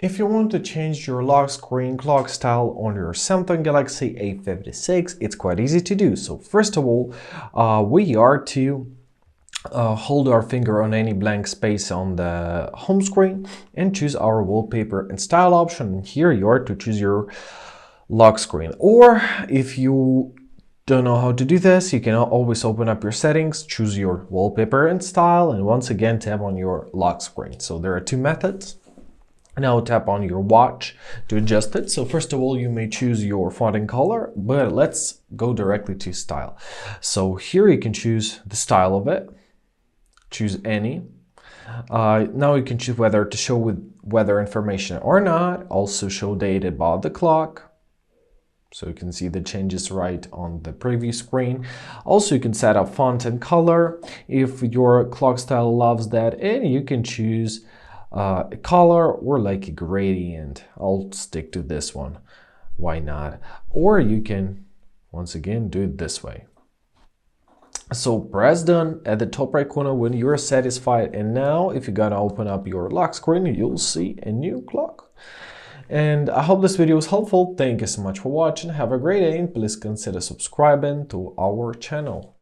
If you want to change your lock screen clock style on your Samsung Galaxy A56, it's quite easy to do. So first of all, we are to hold our finger on any blank space on the home screen and choose our wallpaper and style option. And here you are to choose your lock screen. Or if you don't know how to do this, you can always open up your settings, choose your wallpaper and style, and once again tap on your lock screen. So there are two methods. Now tap on your watch to adjust it. So first of all, you may choose your font and color, but let's go directly to style. So here you can choose the style of it. Choose any. Now you can choose whether to show with weather information or not. Also show date above the clock. So you can see the changes right on the previous screen. Also, you can set up font and color if your clock style loves that, and you can choose a color or like a gradient. I'll stick to this one. Why not? Or you can, once again, do it this way. So press done at the top right corner when you're satisfied. And now if you're gonna open up your lock screen, you'll see a new clock. And I hope this video was helpful. Thank you so much for watching. Have a great day and please consider subscribing to our channel.